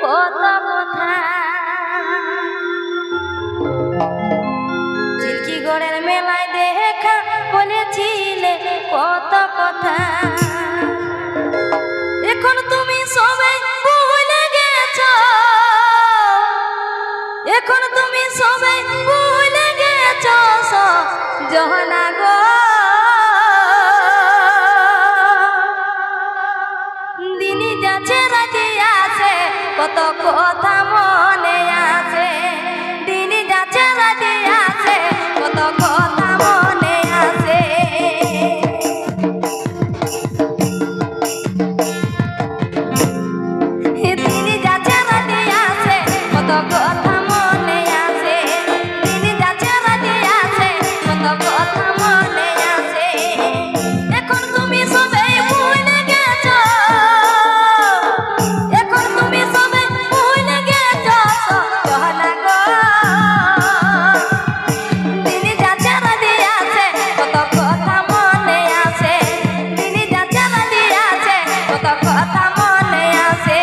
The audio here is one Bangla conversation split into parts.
কত কথা। চিল্কিগড়ের মেলায় দেখা বলেছিলে কত কথা। এখন তুমি সবাই ভুলে গেছো, এখন তুমি সবাই ভুলে গেছো জহনা গো। দিনই যাচ্ছে রাতে আসে কত কথা মনে আছে। দিনই যাচ্ছে রাতে আসে কত কথা মনে আছে। দিনই যাচ্ছে রাতে আসে কত কথা মনে আছে। দিনই যাচ্ছে রাতে আসে কত কথা মনে আছে। এখন তুমি সবাই ভুলে গেছো, এখন তুমি সবাই ভুলে গেছো জহনা গো। দিনই যাচ্ছে রাতে আসে কত কথা মনে আছে। দিনই যাচ্ছে রাতে আসে কত কথা মনে আছে।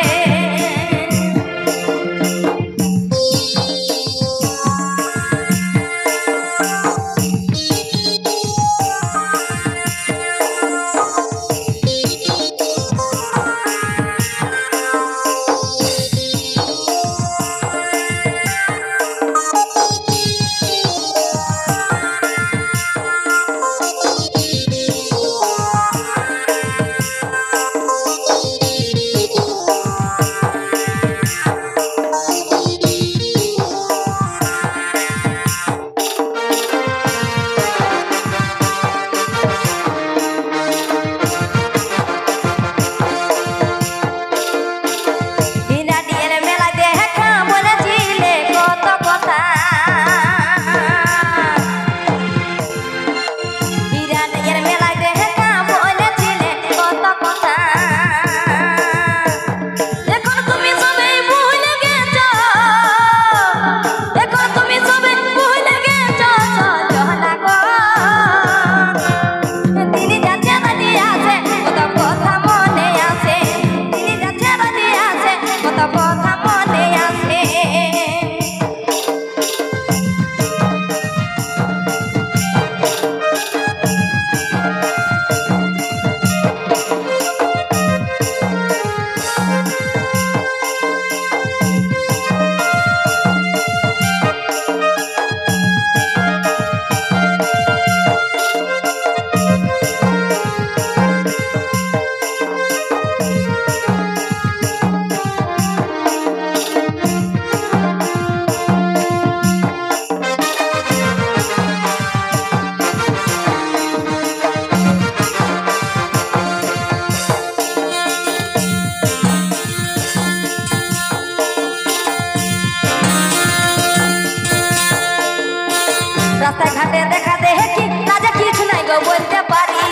রাস্তায় ঘাটে দেখা দেখি কাজে কিছু নাই গো বলতে পারি।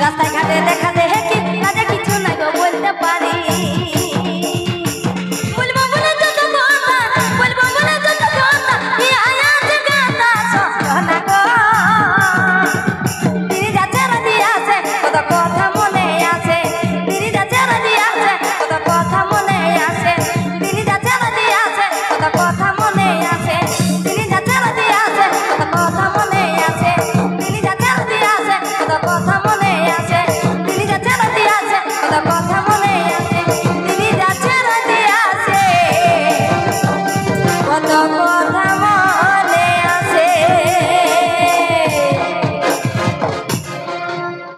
রাস্তায় ঘাটে দেখা দেখি কাজে কিছু নাই গো বলতে পারি। বলবো বলে যত কথা, বলবো বলে যত কথা, কি আয়াতে গাতা জহনা গো। দিনই যাচ্ছে রাতে আসে কত কথা মনে আছে। দিনই যাচ্ছে রাতে আসে কত কথা মনে আছে। দিনই যাচ্ছে রাতে আসে কত কথা মনে আছে। দিনই যাচ্ছে রাতে আসে কত কথা মনে আছে। দিনই যাচ্ছে রাতে আসে কত কথা মনে আছে। দিনই যাচ্ছে রাতে আসে কত কথা মনে আছে। দিনই যাচ্ছে রাতে আসে কত কথা